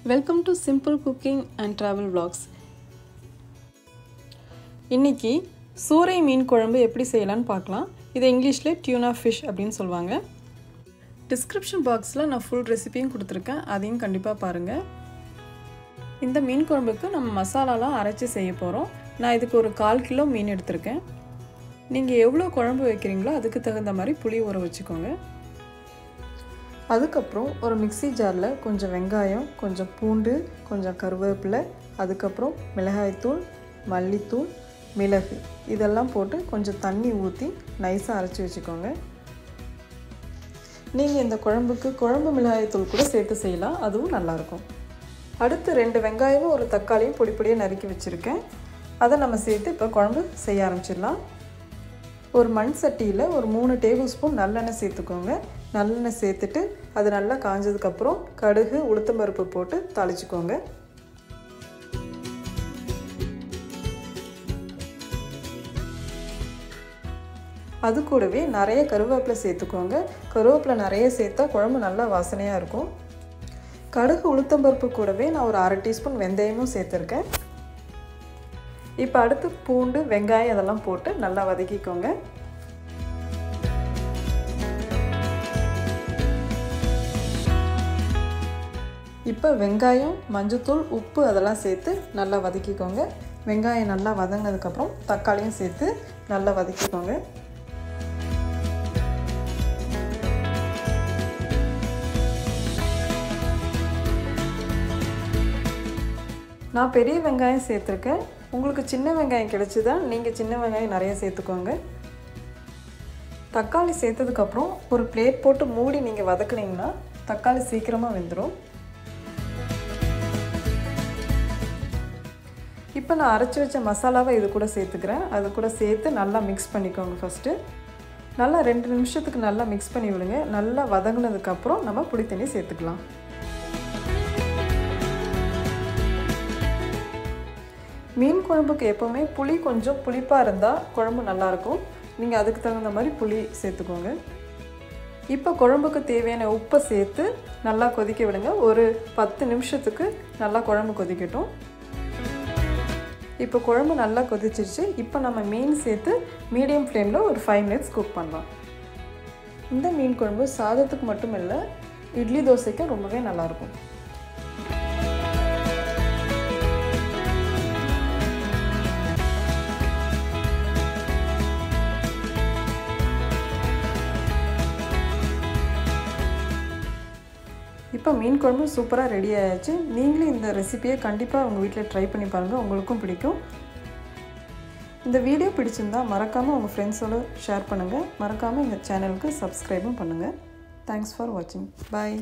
Welcome to Simple Cooking and Travel Vlogs. இன்னைக்கு சூறை மீன் குழம்பு எப்படி செய்யலாம்னு பார்க்கலாம். இது இங்கிலீஷ்ல tuna fish அப்படினு சொல்வாங்க. டிஸ்கிரிப்ஷன் பாக்ஸ்ல நான் full ரெசிபியும் கொடுத்திருக்கேன். அதையும் கண்டிப்பா பாருங்க. இந்த மீன் குழம்புக்கு நம்ம மசாலாலாம் அரைச்சு செய்ய போறோம். நான் இதுக்கு ஒரு 1/4 கிலோ மீன் எடுத்துர்க்கேன். நீங்க எவ்வளவு குழம்பு வைக்கிறீங்களோ அதுக்கு தகுந்த மாதிரி புளி ஊற வச்சுக்கோங்க. அதுக்கப்புறம் ஒரு மிக்ஸி ஜாரில் கொஞ்சம் வெங்காயம், கொஞ்சம் பூண்டு, கொஞ்சம் கருவேப்பிலை, அதுக்கப்புறம் மிளகாய்த்தூள், மல்லித்தூள், மிளகு இதெல்லாம் போட்டு கொஞ்சம் தண்ணி ஊற்றி நைஸாக அரைச்சி வச்சுக்கோங்க. நீங்கள் இந்த குழம்புக்கு குழம்பு மிளகாய்த்தூள் கூட சேர்த்து செய்யலாம், அதுவும் நல்லாயிருக்கும். அடுத்து 2 வெங்காயமும் ஒரு தக்காளியும் பொடி பொடியாக நறுக்கி வச்சுருக்கேன். அதை நம்ம சேர்த்து இப்போ குழம்பு செய்ய ஆரம்பிச்சிடலாம். ஒரு மண் சட்டியில் ஒரு 3 டேபிள் ஸ்பூன் நல்லெண்ணெய் சேர்த்துக்கோங்க. நல்லெண்ணெய் சேர்த்துட்டு அது நல்லா காஞ்சதுக்கப்புறம் கடுகு, உளுத்தம்பருப்பு போட்டு தாளிச்சுக்கோங்க. அது கூடவே நிறைய கருவேப்பிலை சேர்த்துக்கோங்க. கருவேப்பிலை நிறைய சேர்த்தா குழம்பு நல்லா வாசனையாக இருக்கும். கடுகு, உளுத்தம்பருப்பு கூடவே நான் ஒரு 1/2 டீஸ்பூன் வெந்தயமும் சேர்த்துருக்கேன். இப்போ அடுத்து பூண்டு, வெங்காயம் இதெல்லாம் போட்டு நல்லா வதக்கிக்கோங்க. இப்போ வெங்காயம், மஞ்சத்தூள், உப்பு அதெல்லாம் சேர்த்து நல்லா வதக்கிக்கோங்க. வெங்காயம் நல்லா வதங்கினதுக்கப்புறம் தக்காளியும் சேர்த்து நல்லா வதக்கிக்கோங்க. நான் பெரிய வெங்காயம் சேர்த்துருக்கேன். உங்களுக்கு சின்ன வெங்காயம் கிடைச்சிதா நீங்கள் சின்ன வெங்காயம் நிறைய சேர்த்துக்கோங்க. தக்காளி சேர்த்ததுக்கப்புறம் ஒரு பிளேட் போட்டு மூடி நீங்கள் வதக்குனீங்கன்னா தக்காளி சீக்கிரமாக வெந்துடும். இப்போ நான் அரைச்சி வச்ச மசாலாவை இது கூட சேர்த்துக்கிறேன். அது கூட சேர்த்து நல்லா மிக்ஸ் பண்ணிக்கோங்க. ஃபஸ்ட்டு நல்லா 2 நிமிஷத்துக்கு நல்லா மிக்ஸ் பண்ணி விடுங்க. நல்லா வதங்கினதுக்கப்புறம் நம்ம புளி தண்ணி சேர்த்துக்கலாம். மீன் குழம்புக்கு எப்போவுமே புளி கொஞ்சம் புளிப்பாக இருந்தால் குழம்பு நல்லாயிருக்கும். நீங்கள் அதுக்கு தகுந்த மாதிரி புளி சேர்த்துக்கோங்க. இப்போ குழம்புக்கு தேவையான உப்பை சேர்த்து நல்லா கொதிக்க விடுங்க. ஒரு 10 நிமிஷத்துக்கு நல்லா குழம்பு கொதிக்கட்டும். இப்போ குழம்பு நல்லா கொதிச்சிருச்சு. இப்போ நம்ம மீன் சேர்த்து மீடியம் ஃப்ளேமில் ஒரு 5 மினிட்ஸ் குக் பண்ணலாம். இந்த மீன் குழம்பு சாதத்துக்கு மட்டும் இல்லை, இட்லி தோசைக்கும் ரொம்பவே நல்லாயிருக்கும். இப்போ மீன் குழம்பு சூப்பராக ரெடி ஆயாச்சு. நீங்களும் இந்த ரெசிபியை கண்டிப்பாக உங்கள் வீட்டில் ட்ரை பண்ணி பாருங்கள், உங்களுக்கும் பிடிக்கும். இந்த வீடியோ பிடிச்சிருந்தா மறக்காமல் உங்கள் ஃப்ரெண்ட்ஸோடு ஷேர் பண்ணுங்கள். மறக்காமல் எங்கள் சேனலுக்கு சப்ஸ்கிரைபும் பண்ணுங்கள். தேங்க்ஸ் ஃபார் வாட்சிங். பாய்.